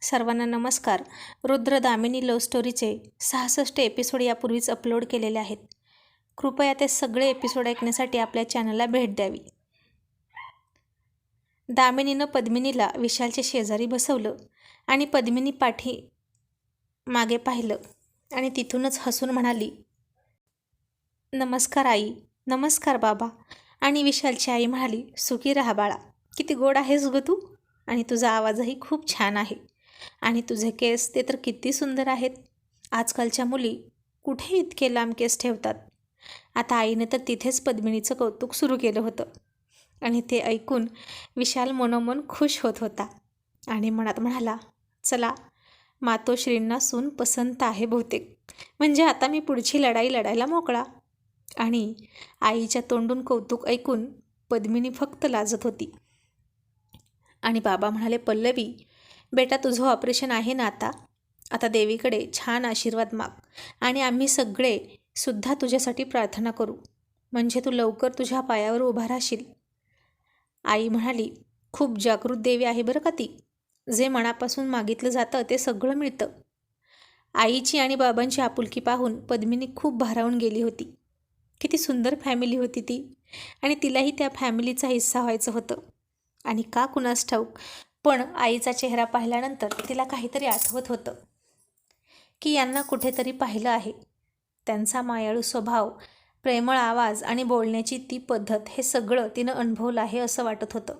सर्वांना नमस्कार. Rudra Damini love स्टोरीचे 66 episode यापूर्वीच अपलोड केलेले आहेत. कृपया ते सगळे एपिसोड ऐकण्यासाठी आपल्या चॅनलला भेट द्यावी. दामिनीनं पद्मिनीला विशालच्या शेजारी बसवलं आणि पद्मिनी पाठी मागे पाहिलं आणि तिथूनच हसून म्हणाली, नमस्कार आई. नमस्कार बाबा. आणि विशालची आई म्हणाली, सुखी राहा बाळा. किती गोड आहेस ग तू. आणि तुझा आवाजही खूप छान आहे. आणि तुझे केस ते तर किती सुंदर आहेत. आजकालच्या मुली कुठे इतके लांब केस ठेवतात. आता आईने तर तिथेच पद्मिनीचं कौतुक सुरू केलं होतं. आणि ते ऐकून विशाल मनोमन खुश होत होता आणि मनात म्हणाला, चला मातोश्रींना सून पसंत आहे बहुतेक. म्हणजे आता मी पुढची लढाई लढायला मोकळा. आणि आईच्या तोंडून कौतुक ऐकून पद्मिनी फक्त लाजत होती. आणि बाबा म्हणाले, पल्लवी बेटा, तुझं ऑपरेशन आहे ना आता देवीकडे छान आशीर्वाद माग आणि आम्ही सगळे सुद्धा तुझ्यासाठी प्रार्थना करू, म्हणजे तू लवकर तुझ्या पायावर उभा राहशील. आई म्हणाली, खूप जागृत देवी आहे बरं का ती. जे मनापासून मागितलं जातं ते सगळं मिळतं. आईची आणि बाबांची आपुलकी पाहून पद्मिनी खूप भारावून गेली होती. किती सुंदर फॅमिली होती ती आणि तिलाही त्या फॅमिलीचा हिस्सा व्हायचं होतं. आणि का कुणास ठाऊक, पण आईचा चेहरा पाहिल्यानंतर तिला काहीतरी आठवत होतं की यांना कुठेतरी पाहिलं आहे. त्यांचा मायाळू स्वभाव, प्रेमळ आवाज आणि बोलण्याची ती पद्धत, हे सगळं तिनं अनुभवलं आहे असं वाटत होतं.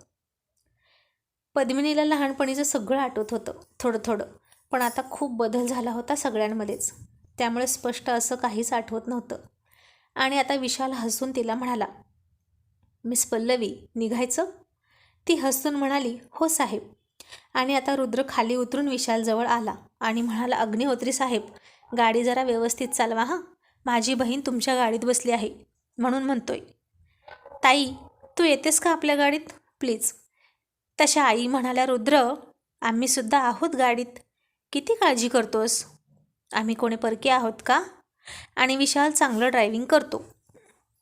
पद्मिनीला लहानपणीचं सगळं आठवत होतं थोडं थोडं, पण आता खूप बदल झाला होता सगळ्यांमध्येच. त्यामुळे स्पष्ट असं काहीच आठवत नव्हतं. आणि आता विशाल हसून तिला म्हणाला, मिस पल्लवी निघायचं. ती हसून म्हणाली, हो साहेब. आणि आता रुद्र खाली उतरून विशालजवळ आला आणि म्हणाला, अग्निहोत्री साहेब, गाडी जरा व्यवस्थित चालवा हां. माझी बहीण तुमच्या गाडीत बसली आहे म्हणून म्हणतोय. ताई, तू येतेस का आपल्या गाडीत प्लीज. तशा आई म्हणाल्या, रुद्र आम्हीसुद्धा आहोत गाडीत. किती काळजी करतोस. आम्ही कोणी परके आहोत का. आणि विशाल चांगलं ड्रायव्हिंग करतो.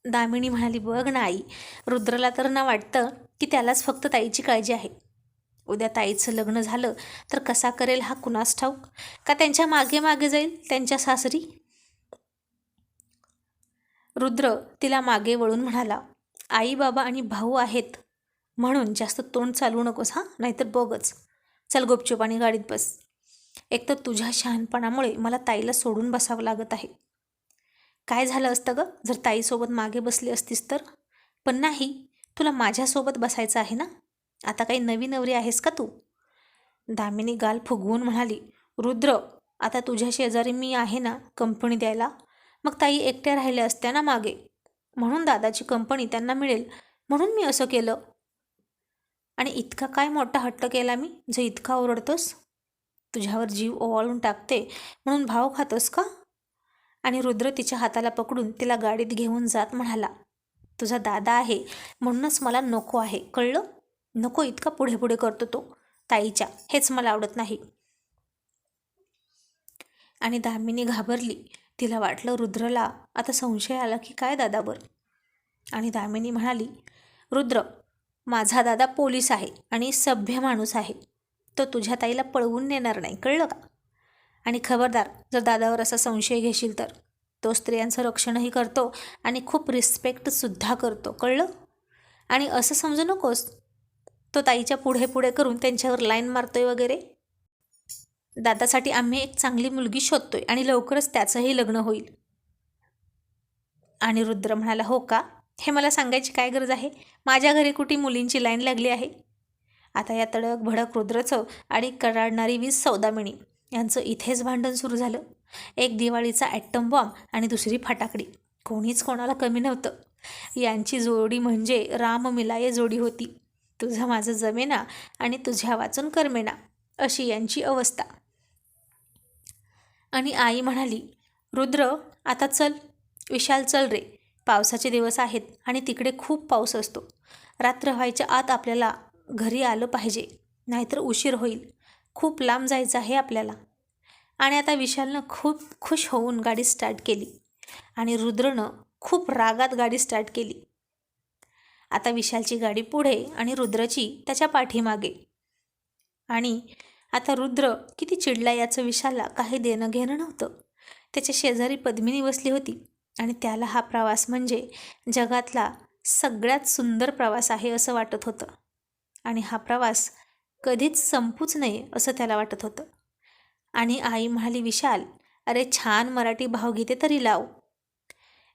दामिनी म्हणाली, बघ ना आई, रुद्रला तर ना वाटतं की त्यालाच फक्त ताईची काळजी आहे. उद्या ताईचं लग्न झालं तर कसा करेल हा कुणास ठाऊक. का त्यांच्या मागे मागे जाईल त्यांच्या सासरी. रुद्र तिला मागे वळून म्हणाला, आई बाबा आणि भाऊ आहेत म्हणून जास्त तोंड चालवू नकोस हां, नाहीतर बघच. चल गुपचूप आणि गाडीत बस. एकतर तुझ्या शहाणपणामुळे मला ताईला सोडून बसावं लागत आहे. काय झालं असतं गं जर ताईसोबत मागे बसली असतीस तर. पण नाही, तुला माझ्यासोबत बसायचं आहे ना. आता काही नवी नवरी आहेस का तू. दामिनी गाल फुगवून म्हणाली, रुद्र आता तुझ्या शेजारी मी आहे ना कंपनी द्यायला. मग ताई एकट्या राहिल्या असत्या ना मागे, म्हणून दादाची कंपनी त्यांना मिळेल म्हणून मी असं केलं. आणि इतका काय मोठा हट्ट केला मी जे इतका ओरडतोस. तुझ्यावर जीव ओवाळून टाकते म्हणून भाव खातोस का. आणि रुद्र तिच्या हाताला पकडून तिला गाडीत घेऊन जात म्हणाला, तुझा दादा आहे म्हणूनच मला नको आहे, कळलं. नको इतका पुढे पुढे करतो तो ताईच्या, हेच मला आवडत नाही. आणि दामिनी घाबरली. तिला वाटलं रुद्रला आता संशय आला की काय दादावर. आणि दामिनी म्हणाली, रुद्र माझा दादा पोलीस आहे आणि सभ्य माणूस आहे. तो तुझ्या ताईला पळवून नेणार नाही, कळलं का. आणि खबरदार जर दादावर असा संशय घेशील तर. तो स्त्रियांचं रक्षणही करतो आणि खूप रिस्पेक्टसुद्धा करतो, कळलं. आणि असं समजू नकोस तो ताईच्या पुढे पुढे करून त्यांच्यावर लाईन मारतोय वगैरे. दादासाठी आम्ही एक चांगली मुलगी शोधतोय आणि लवकरच त्याचंही लग्न होईल. आणि रुद्र म्हणाला, हो का. हे मला सांगायची काय गरज आहे. माझ्या घरी कुठे मुलींची लाईन लागली आहे. आता या तडक भडक रुद्रचं आणि कडाडणारी वीज सौदामिनी यांचं इथेच भांडण सुरू झालं. एक दिवाळीचा ॲटम बॉम्ब आणि दुसरी फटाकडी. कोणीच कोणाला कमी नव्हतं. यांची जोडी म्हणजे राममिलाय जोडी होती. तुझं माझं जमेना आणि तुझ्या वाचून करमेना, अशी यांची अवस्था. आणि आई म्हणाली, रुद्र आता चल. विशाल चल रे, पावसाचे दिवस आहेत आणि तिकडे खूप पाऊस असतो. रात्र व्हायच्या आत आपल्याला घरी आलं पाहिजे, नाहीतर उशीर होईल. खूप लांब जायचं आहे आपल्याला. आणि आता विशालनं खूप खुश होऊन गाडी स्टार्ट केली आणि रुद्रनं खूप रागात गाडी स्टार्ट केली. आता विशालची गाडी पुढे आणि रुद्रची त्याच्या पाठीमागे. आणि आता रुद्र किती चिडला याचं विशालला काही देणं घेणं नव्हतं. त्याच्या शेजारी पद्मिनी बसली होती आणि त्याला हा प्रवास म्हणजे जगातला सगळ्यात सुंदर प्रवास आहे असं वाटत होतं. आणि हा प्रवास कधीच संपूच नये असं त्याला वाटत होतं. आणि आई म्हणाली, विशाल, अरे छान मराठी भावगीते तरी लाव.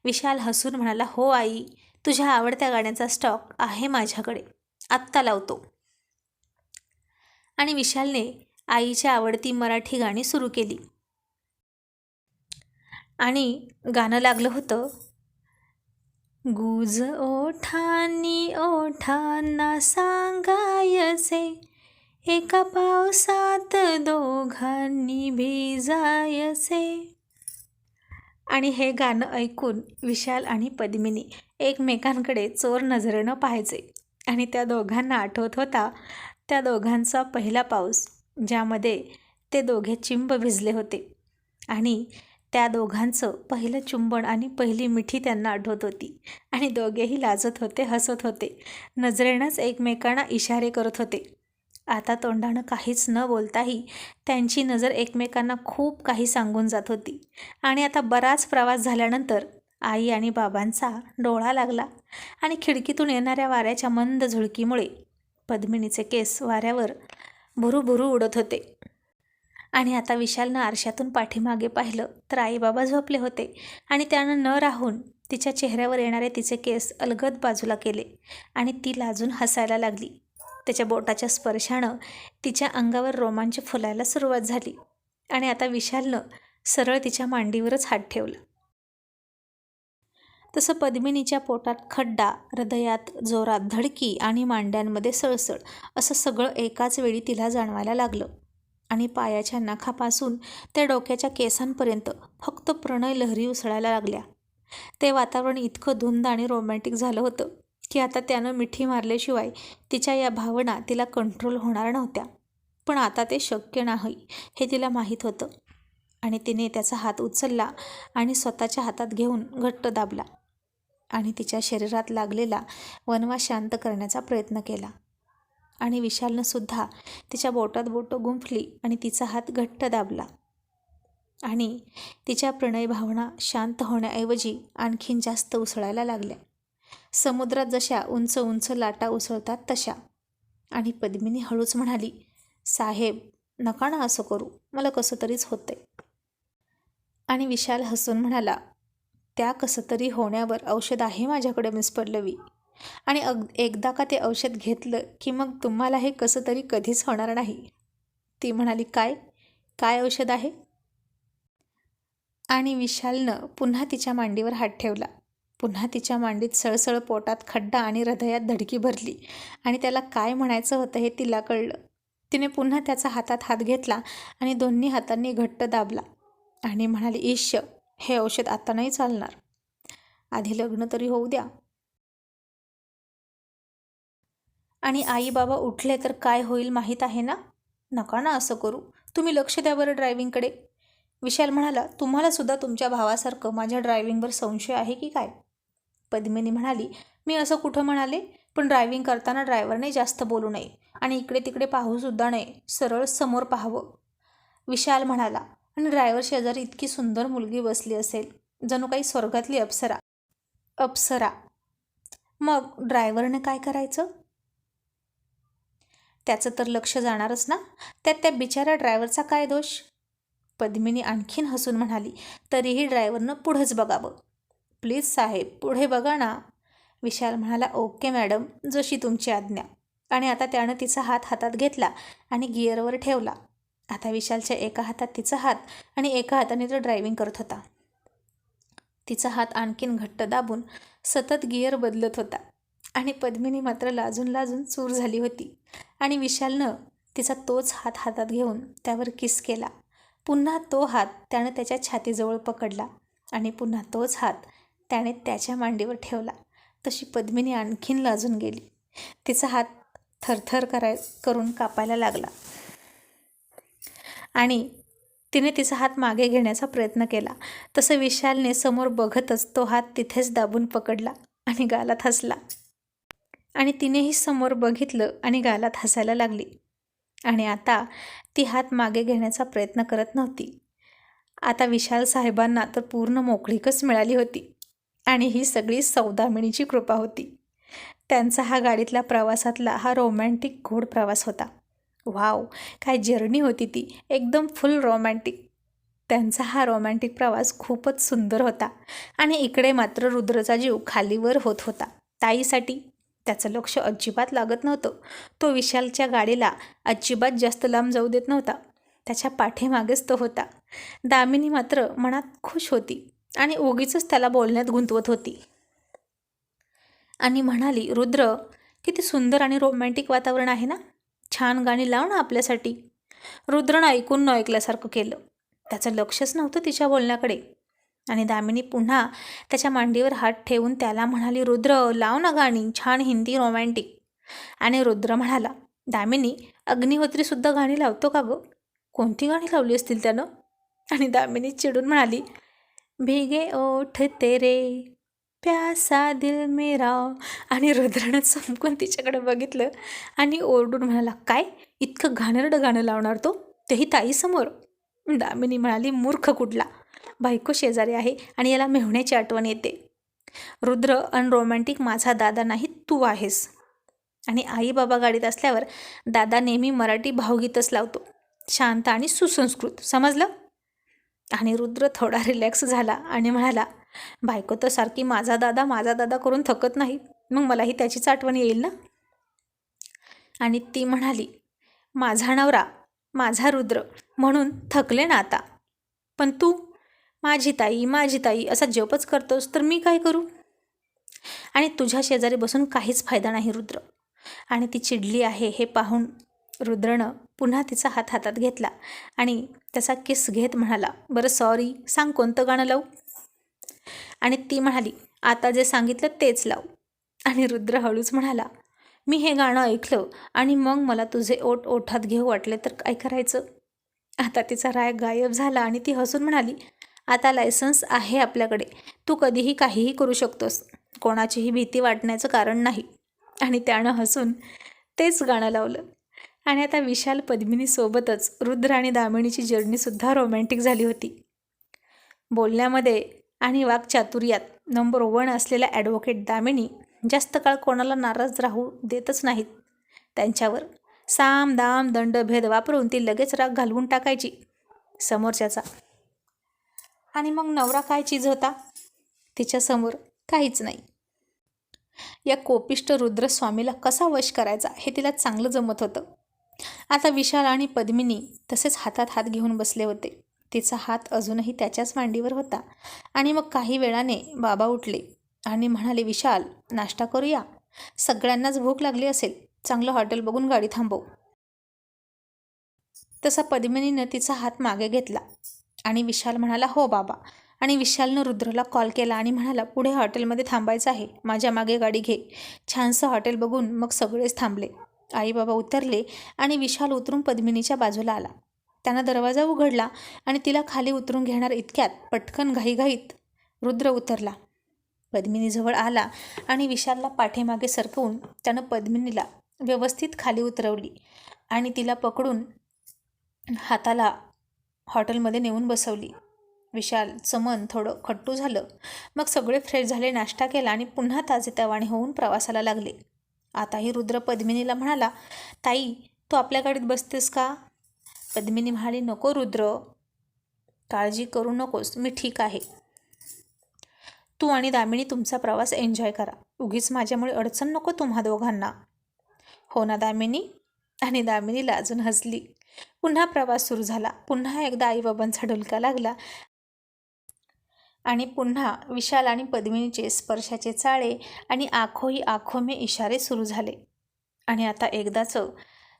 विशाल हसून म्हणाला, हो आई, तुझ्या आवडत्या गाण्याचा स्टॉक आहे माझ्याकडे, आत्ता लावतो. आणि विशालने आईच्या आवडती मराठी गाणी सुरू केली. आणि गाणं लागलं होतं, गुज ओठांनी ओठांना सांगायचे, एका पावसात दोघांनी भिजायचे. आणि हे गाणं ऐकून विशाल आणि पद्मिनी एकमेकांकडे चोर नजरेनं पाहायचे. आणि त्या दोघांना आठवत होता त्या दोघांचा पहिला पाऊस, ज्यामध्ये ते दोघे चिंब भिजले होते. आणि त्या दोघांचं पहिलं चुंबन आणि पहिली मिठी त्यांना आठवत होती. आणि दोघेही लाजत होते, हसत होते, नजरेनंच एकमेकांना इशारे करत होते. आता तोंडानं काहीच न बोलताही त्यांची नजर एकमेकांना खूप काही सांगून जात होती. आणि आता बराच प्रवास झाल्यानंतर आई आणि बाबांचा डोळा लागला आणि खिडकीतून येणाऱ्या वाऱ्याच्या मंद झुळकीमुळे पद्मिनीचे केस वाऱ्यावर भुरूभुरू उडत होते. आणि आता विशालनं आरशातून पाठीमागे पाहिलं तर आई बाबा झोपले होते. आणि त्यानं न राहून तिच्या चेहऱ्यावर येणारे तिचे केस अलगद बाजूला केले आणि ती लाजून हसायला लागली. त्याच्या बोटाच्या स्पर्शानं तिच्या अंगावर रोमांच फुलायला सुरुवात झाली. आणि आता विशालनं सरळ तिच्या मांडीवरच हात ठेवला. तसं पद्मिनीच्या पोटात खड्डा, हृदयात जोरात धडकी आणि मांड्यांमध्ये सळसळ असं सगळं एकाच वेळी तिला जाणवायला लागलं. आणि पायाच्या नखापासून त्या डोक्याच्या केसांपर्यंत फक्त प्रणय लहरी उसळायला लागल्या. ते वातावरण इतकं धुंद आणि रोमॅन्टिक झालं होतं की आता त्यानं मिठी मारल्याशिवाय तिच्या या भावना तिला कंट्रोल होणार नव्हत्या. पण आता ते शक्य नाही हे तिला माहीत होतं. आणि तिने त्याचा हात उचलला आणि स्वतःच्या हातात घेऊन घट्ट दाबला आणि तिच्या शरीरात लागलेला वणवा शांत करण्याचा प्रयत्न केला. आणि विशालनं सुद्धा तिच्या बोटात बोटं गुंफली आणि तिचा हात घट्ट दाबला. आणि तिच्या प्रणय भावना शांत होण्याऐवजी आणखीन जास्त उसळायला लागल्या, समुद्रात जशा उंच उंच लाटा उसळतात तशा. आणि पद्मिनी हळूच म्हणाली, साहेब, नका ना असं करू, मला कसं तरीच होतंय. आणि विशाल हसून म्हणाला, त्या कसं तरी होण्यावर औषध आहे माझ्याकडे मिस पल्लवी. आणि एकदा का ते औषध घेतलं की मग तुम्हाला हे कसं तरी कधीच होणार नाही. ती म्हणाली, काय काय औषध आहे? आणि विशालनं पुन्हा तिच्या मांडीवर हात ठेवला. पुन्हा तिच्या मांडीत सळसळ, पोटात खड्डा आणि हृदयात धडकी भरली. आणि त्याला काय म्हणायचं होतं हे तिला कळलं. तिने पुन्हा त्याचा हातात हात घेतला आणि दोन्ही हातांनी घट्ट दाबला आणि म्हणाली, ईश, हे औषध आता नाही चालणार, आधी लग्न तरी होऊ द्या. आणि आई बाबा उठले तर काय होईल माहीत आहे ना. नका ना असं करू, तुम्ही लक्ष द्या बरं ड्रायव्हिंगकडे. विशाल म्हणाला, तुम्हाला सुद्धा तुमच्या भावासारखं माझ्या ड्रायव्हिंगवर संशय आहे की काय? पद्मिनी म्हणाली, मी असं कुठं म्हणाले, पण ड्रायव्हिंग करताना ड्रायव्हरने जास्त बोलू नये आणि इकडे तिकडे पाहूसुद्धा नये, सरळ समोर पाहावं. विशाल म्हणाला, आणि ड्रायव्हर शेजारी इतकी सुंदर मुलगी बसली असेल, जणू काही स्वर्गातली अप्सरा. मग ड्रायव्हरने काय करायचं? त्याचं तर लक्ष जाणारच ना, त्यात त्या बिचाऱ्या ड्रायव्हरचा काय दोष? पद्मिनी आणखीन हसून म्हणाली, तरीही ड्रायव्हरनं पुढंच बघावं. प्लीज साहेब, पुढे बघा ना. विशाल म्हणाला, ओके मॅडम, जशी तुमची आज्ञा. आणि आता त्यानं तिचा हात हातात घेतला आणि गिअरवर ठेवला. आता विशालच्या एका हातात तिचा हात आणि एका हाताने तो ड्रायव्हिंग करत होता. तिचा हात आणखीन घट्ट दाबून सतत गिअर बदलत होता. आणि पद्मिनी मात्र लाजून लाजून चूर झाली होती. आणि विशालनं तिचा तोच हात हातात घेऊन त्यावर किस केला. पुन्हा तो हात त्यानं त्याच्या छातीजवळ पकडला आणि पुन्हा तोच हात त्याने त्याच्या मांडीवर ठेवला. तशी पद्मिनी आणखीन लाजून गेली. तिचा हात थरथर करून कापायला लागला आणि तिने तिचा हात मागे घेण्याचा प्रयत्न केला. तसं विशालने समोर बघतच तो हात तिथेच दाबून पकडला आणि गालात हसला. आणि तिनेही समोर बघितलं आणि गालात हसायला लागली. आणि आता ती हात मागे घेण्याचा प्रयत्न करत नव्हती. आता विशाल साहेबांना तर पूर्ण मोकळीकच मिळाली होती आणि ही सगळी सौदामिनीची कृपा होती. त्यांचा हा गाडीतला प्रवासातला हा रोमॅन्टिक गोड प्रवास होता. वाव, काय जर्नी होती ती, एकदम फुल रोमॅन्टिक. त्यांचा हा रोमॅन्टिक प्रवास खूपच सुंदर होता. आणि इकडे मात्र रुद्रचा जीव खालीवर होत होता. ताईसाठी त्याचं लक्ष अजिबात लागत नव्हतं. तो विशालच्या गाडीला अजिबात जास्त लांब जाऊ देत नव्हता. त्याच्या पाठीमागेच तो होता. दामिनी मात्र मनात खुश होती आणि उगीचच त्याला बोलण्यात गुंतवत होती आणि म्हणाली, रुद्र, किती सुंदर आणि रोमॅन्टिक वातावरण आहे ना, छान गाणी लाव ना आपल्यासाठी. रुद्रनं ऐकून न ऐकल्यासारखं केलं. त्याचं लक्षच नव्हतं तिच्या बोलण्याकडे. आणि दामिनी पुन्हा त्याच्या मांडीवर हात ठेवून त्याला म्हणाली, रुद्र, लाव ना गाणी, छान हिंदी रोमॅन्टिक. आणि रुद्र म्हणाला, दामिनी, अग्निहोत्रीसुद्धा गाणी लावतो का गं? कोणती गाणी लावली असतील त्यानं? आणि दामिनी चिडून म्हणाली, भीगे ओठ तेरे, प्यासा दिल मेरा. आणि रुद्रानं चमकून तिच्याकडे बघितलं आणि ओरडून म्हणाला, काय इतकं घाणेरडं गाणं लावणार तो, तेही ताईसमोर? दामिनी म्हणाली, मूर्ख कुठला, बायको शेजारी आहे आणि याला मेहुण्याची आठवण येते. रुद्र, अनरोमॅन्टिक माझा दादा नाही, तू आहेस. आणि आई बाबा गाडीत असल्यावर दादा नेहमी मराठी भावगीतच लावतो, शांत आणि सुसंस्कृत, समजलं? आणि रुद्र थोडा रिलॅक्स झाला आणि म्हणाला, बायको तर सारखी माझा दादा करून थकत नाही, मग मलाही त्याचीच आठवण येईल ना. आणि ती म्हणाली, माझा नवरा, माझा रुद्र म्हणून थकले ना आता, पण तू माझी ताई असा जपच करतोस तर मी काय करू? आणि तुझ्या शेजारी बसून काहीच फायदा नाही रुद्र. आणि ती चिडली आहे हे पाहून रुद्रनं पुन्हा तिचा हात हातात घेतला आणि त्याचा किस घेत म्हणाला, बरं सॉरी, सांग कोणतं गाणं लावू? आणि ती म्हणाली, आता जे सांगितलं तेच लाव. आणि रुद्र हळूच म्हणाला, मी हे गाणं ऐकलं आणि मग मला तुझे ओठ ओठात घेऊ वाटले तर काय करायचं? आता तिचा राग गायब झाला आणि ती हसून म्हणाली, आता लायसन्स आहे आपल्याकडे, तू कधीही काहीही करू शकतोस, कोणाचीही भीती वाटण्याचं कारण नाही. आणि त्यानं हसून तेच गाणं लावलं. आणि आता विशाल पद्मिनीसोबतच रुद्र आणि दामिनीची जर्नीसुद्धा रोमॅन्टिक झाली होती. बोलण्यामध्ये आणि वाक्चातुर्यात नंबर 1 असलेल्या ॲडव्होकेट दामिनी जास्त काळ कोणाला नाराज राहू देतच नाहीत. त्यांच्यावर साम दाम दंडभेद वापरून ती लगेच राग घालवून टाकायची समोरच्याचा. आणि मग नवरा काय चीज होता? तिच्यासमोर काहीच नाही. या कोपिष्ट रुद्रस्वामीला कसा वश करायचा हे तिला चांगलं जमत होतं. आता विशाल आणि पद्मिनी तसेच हातात हात घेऊन बसले होते. तिचा हात अजूनही त्याच्याच मांडीवर होता. आणि मग काही वेळाने बाबा उठले आणि म्हणाले, विशाल, नाश्ता करूया, सगळ्यांनाच भूक लागली असेल, चांगलं हॉटेल बघून गाडी थांबव. तसा पद्मिनीनं तिचा हात मागे घेतला आणि विशाल म्हणाला, हो बाबा. आणि विशालनं रुद्रला कॉल केला आणि म्हणाला, पुढे हॉटेलमध्ये थांबायचं आहे, माझ्या मागे गाडी घे. छानसं हॉटेल बघून मग सगळेच थांबले. आई बाबा उतरले आणि विशाल उतरून पद्मिनीच्या बाजूला आला. त्यानं दरवाजा उघडला आणि तिला खाली उतरून घेणार इतक्यात पटकन घाईघाईत रुद्र उतरला. पद्मिनीजवळ आला आणि विशालला पाठीमागे सरकवून त्यानं पद्मिनीला व्यवस्थित खाली उतरवली आणि तिला पकडून हाताला हॉटेलमध्ये नेऊन बसवली. विशालचं मन थोडं खट्टू झालं. मग सगळे फ्रेश झाले, नाश्ता केला आणि पुन्हा ताजेतवाने होऊन प्रवासाला लागले. आताही रुद्र पद्मिनीला म्हणाला, ताई, तू आपल्या गाडीत बसतेस का? पद्मिनी म्हणाली, नको रुद्र, काळजी करू नकोस, मी ठीक आहे. तू आणि दामिनी तुमचा प्रवास एन्जॉय करा, उगीच माझ्यामुळे अडचण नको तुम्हा दोघांना. हो ना दामिनी? आणि दामिनी लाजून हसली. पुन्हा प्रवास सुरू झाला. पुन्हा एकदा आईबाबांचा डुलका लागला आणि पुन्हा विशाल आणि पद्मिनीचे स्पर्शाचे चाळे आणि आखो ही आखो में इशारे सुरू झाले. आणि आता एकदाचं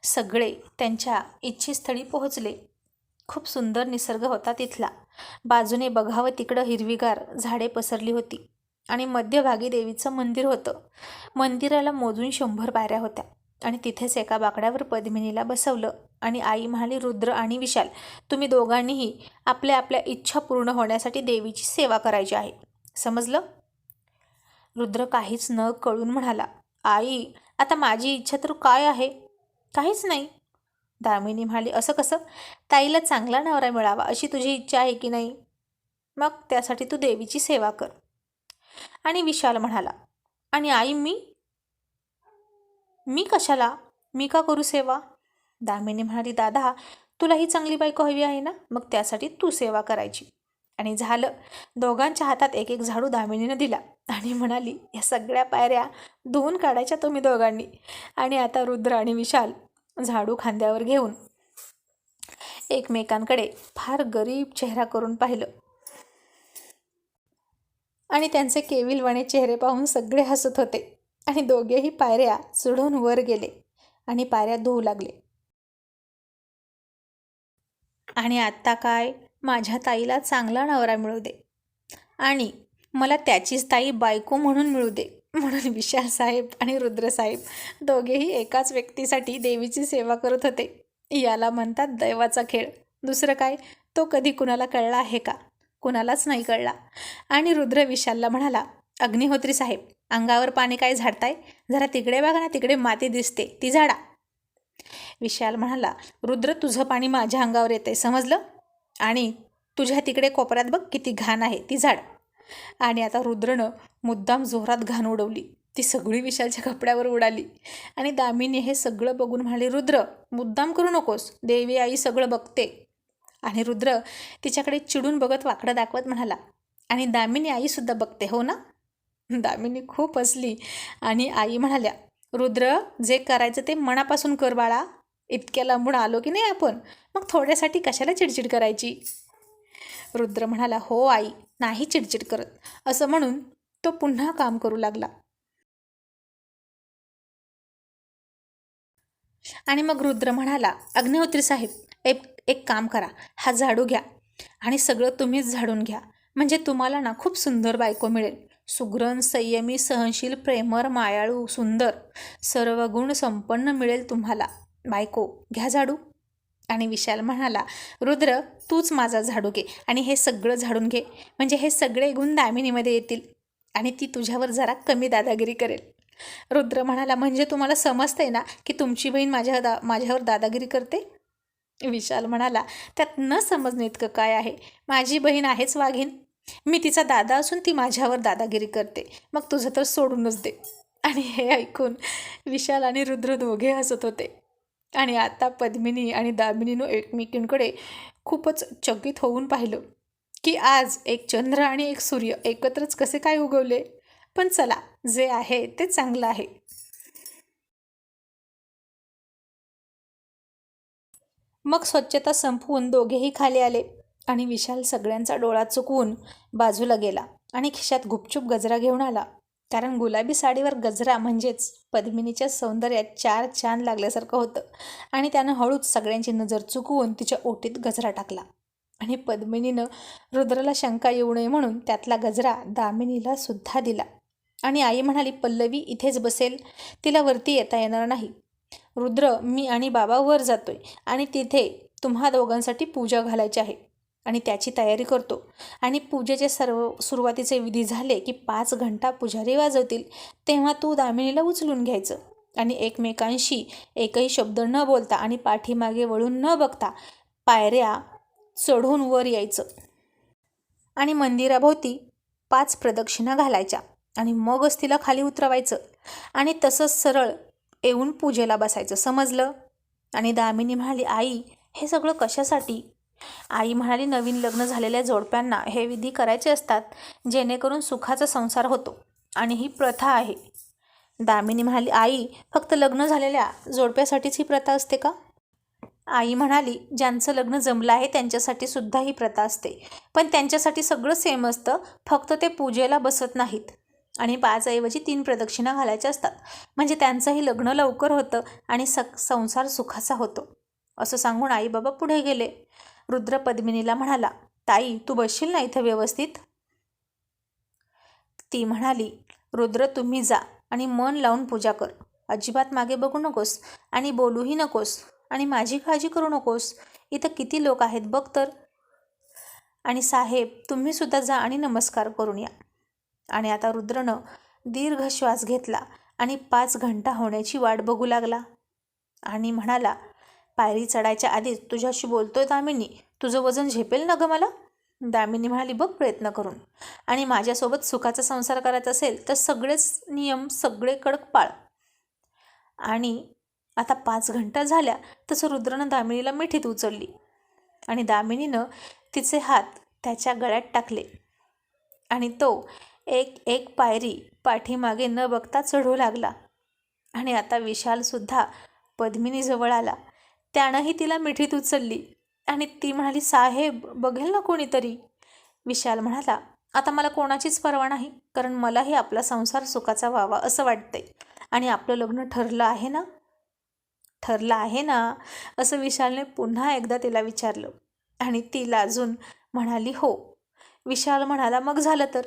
सगळे त्यांच्या इच्छितस्थळी पोहोचले. खूप सुंदर निसर्ग होता तिथला. बाजूने बघावं तिकडं हिरवीगार झाडे पसरली होती आणि मध्यभागी देवीचं मंदिर होतं. मंदिराला मोजून 100 पायऱ्या होत्या. आणि तिथेच एका बाकड्यावर पद्मिनीला बसवलं आणि आई म्हणाली, रुद्र आणि विशाल, तुम्ही दोघांनीही आपल्या आपल्या इच्छा पूर्ण होण्यासाठी देवीची सेवा करायची आहे, समजलं? रुद्र काहीच न कळून म्हणाला, आई, आता माझी इच्छा तर काय आहे? काहीच नाही. दामिनी म्हणाली, असं कसं? ताईला चांगला नवरा मिळावा अशी तुझी इच्छा आहे की नाही? मग त्यासाठी तू देवीची सेवा कर. आणि विशाल म्हणाला, आणि आई मी मी कशाला? मी का करू सेवा? दामिनी म्हणाली, दादा तुला ही चांगली बायको हवी आहे ना, मग त्यासाठी तू सेवा करायची. आणि झालं. दोघांच्या हातात एक एक झाडू दामिनीनं दिला आणि म्हणाली, या सगळ्या पायऱ्या धुवून काढायच्या तुम्ही दोघांनी. आणि आता रुद्र आणि विशाल झाडू खांद्यावर घेऊन एकमेकांकडे फार गरीब चेहरा करून पाहिलं. आणि त्यांचे केविलवाणे चेहरे पाहून सगळे हसत होते. आणि दोघेही पायऱ्या चढून वर गेले आणि पायऱ्या धुवू लागले. आणि आत्ता काय, माझ्या ताईला चांगला नवरा मिळू दे आणि मला त्याचीच ताई बायको म्हणून मिळू दे, म्हणून विशाल साहेब आणि रुद्रसाहेब दोघेही एकाच व्यक्तीसाठी देवीची सेवा करत होते. याला म्हणतात दैवाचा खेळ. दुसरं काय, तो कधी कुणाला कळला आहे का? कुणालाच नाही कळला. आणि रुद्र विशालला म्हणाला, अग्निहोत्री साहेब, अंगावर पाणी काय झाडताय? जरा तिकडे बघा ना, तिकडे माती दिसते, ती झाडा. विशाल म्हणाला, रुद्र तुझं पाणी माझ्या अंगावर येतंय, समजलं? आणि तुझ्या तिकडे कोपऱ्यात बघ किती घाण आहे, ती झाड. आणि आता रुद्रनं मुद्दाम जोरात घाण उडवली. ती सगळी विशालच्या कपड्यावर उडाली. आणि दामिनी हे सगळं बघून म्हणाली, रुद्र मुद्दाम करू नकोस, देवी आई सगळं बघते. आणि रुद्र तिच्याकडे चिडून बघत वाकडं दाखवत म्हणाला, आणि दामिनी आईसुद्धा बघते हो ना? दामिनी खूप हसली. आणि आई म्हणाल्या, रुद्र जे करायचं ते मनापासून कर बाळा. इतक्या लांबून आलो की नाही आपण, मग थोड्यासाठी कशाला चिडचिड करायची? रुद्र म्हणाला, हो आई, नाही चिडचिड करत, असं म्हणून तो पुन्हा काम करू लागला. आणि मग रुद्र म्हणाला, अग्निहोत्री साहेब, एक एक काम करा, हा झाडू घ्या आणि सगळं तुम्हीच झाडून घ्या, म्हणजे तुम्हाला ना खूप सुंदर बायको मिळेल. सुग्रण, संयमी, सहनशील, प्रेमळ, मायाळू, सुंदर, सर्व गुण संपन्न मिळेल तुम्हाला बायको. घ्या झाडू. आणि विशाल म्हणाला, रुद्र तूच माझा झाडू घे आणि हे सगळं झाडून घे, म्हणजे हे सगळे गुण दामिनीमध्ये येतील आणि ती तुझ्यावर जरा कमी दादागिरी करेल. रुद्र म्हणाला, म्हणजे तुम्हाला समजतंय ना की तुमची बहीण माझ्यावर दादागिरी करते? विशाल म्हणाला, त्यात न समजणे इतकं काय आहे? माझी बहीण आहेच वाघीण. मी तिचा दादा असून ती माझ्यावर दादागिरी करते, मग तुझं तर सोडूनच दे. आणि हे ऐकून विशाल आणि रुद्र दोघे हसत होते. आणि आता पद्मिनी आणि दामिनीनं एकमेकींकडे खूपच चकित होऊन पाहिलं की आज एक चंद्र आणि एक सूर्य एकत्रच कसे काय उगवले. पण चला, जे आहे ते चांगलं आहे. मग स्वच्छता संपवून दोघेही खाली आले आणि विशाल सगळ्यांचा डोळा चुकवून बाजूला गेला आणि खिशात गुपचूप गजरा घेऊन आला. कारण गुलाबी साडीवर गजरा म्हणजेच पद्मिनीच्या सौंदर्यात चार चांद लागल्यासारखं होतं. आणि त्यानं हळूच सगळ्यांची नजर चुकवून तिच्या ओटीत गजरा टाकला. आणि पद्मिनीनं रुद्राला शंका येऊ नये म्हणून त्यातला गजरा दामिनीला सुद्धा दिला. आणि आई म्हणाली, पल्लवी इथेच बसेल, तिला वरती येता येणार नाही. रुद्र, मी आणि बाबा वर जातोय आणि तिथे तुम्हा दोघांसाठी पूजा घालायची आहे आणि त्याची तयारी करतो. आणि पूजेचे सर्व सुरुवातीचे विधी झाले की 5 घंटा पुजारी वाजवतील, तेव्हा तू दामिनीला उचलून घ्यायचं आणि एकमेकांशी एकही शब्द न बोलता आणि पाठीमागे वळून न बघता पायऱ्या चढून वर यायचं आणि मंदिराभोवती 5 प्रदक्षिणा घालायच्या आणि मगच तिला खाली उतरवायचं आणि तसंच सरळ येऊन पूजेला बसायचं, समजलं? आणि दामिनी म्हणाली, आई हे सगळं कशासाठी? आई म्हणाली, नवीन लग्न झालेल्या जोडप्यांना हे विधी करायचे असतात जेणेकरून सुखाचा संसार होतो आणि ही प्रथा आहे. दामिनी म्हणाली, आई फक्त लग्न झालेल्या जोडप्यासाठीच ही प्रथा असते का? आई म्हणाली, ज्यांचं लग्न जमलं आहे त्यांच्यासाठी सुद्धा ही प्रथा असते, पण त्यांच्यासाठी सगळं सेम असतं, फक्त ते पूजेला बसत नाहीत आणि 5 ऐवजी 3 प्रदक्षिणा घालायच्या असतात, म्हणजे त्यांचंही लग्न लवकर होतं आणि संसार सुखाचा होतो. असं सांगून आई बाबा पुढे गेले. रुद्र पद्मिनीला म्हणाला, ताई तू बसशील ना इथं व्यवस्थित? ती म्हणाली, रुद्र तुम्ही जा आणि मन लावून पूजा कर, अजिबात मागे बघू नकोस आणि बोलूही नकोस आणि माझी काळजी करू नकोस. इथं किती लोक आहेत बघ तर. आणि साहेब तुम्ही सुद्धा जा आणि नमस्कार करून या. आणि आता रुद्रनं दीर्घ श्वास घेतला आणि 5 घंटा होण्याची वाट बघू लागला आणि म्हणाला, पायरी चढायच्या आधीच तुझ्याशी बोलतोय दामिनी, तुझं वजन झेपेल ना गं मला? दामिनी म्हणाली, बघ प्रयत्न करून. आणि माझ्यासोबत सुखाचा संसार करायचा असेल तर सगळेच नियम सगळे कडक पाळ. आणि आता 5 घंटा झाल्या तसं रुद्रनं दामिनीला मिठीत उचलली आणि दामिनीनं तिचे हात त्याच्या गळ्यात टाकले आणि तो एक एक पायरी पाठीमागे न बघता चढू लागला. आणि आता विशालसुद्धा पद्मिनीजवळ आला. त्यानंही तिला मिठीत उचलली आणि ती म्हणाली, साहेब बघेल ना कोणीतरी. विशाल म्हणाला, आता मला कोणाचीच पर्वा नाही, कारण मलाही आपला संसार सुखाचा व्हावा असं वाटतंय. आणि आपलं लग्न ठरलं आहे ना? ठरलं आहे ना? असं विशालने पुन्हा एकदा तिला विचारलं आणि ती लाजून म्हणाली, हो. विशाल म्हणाला, मग झालं तर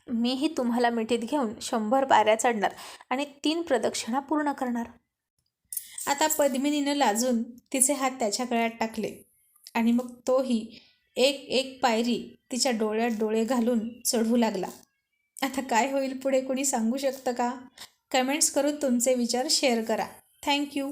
मीही तुम्हाला मिठीत घेऊन 100 पायऱ्या चढणार आणि 3 प्रदक्षिणा पूर्ण करणार. आता पद्मिनीनं लाजून तिचे हात त्याच्या गळ्यात टाकले आणि मग तोही एक एक पायरी तिच्या डोळ्यात डोळे घालून चढू लागला. आता काय होईल पुढे कोणी सांगू शकतं का? कमेंट्स करून तुमचे विचार शेअर करा. थँक्यू.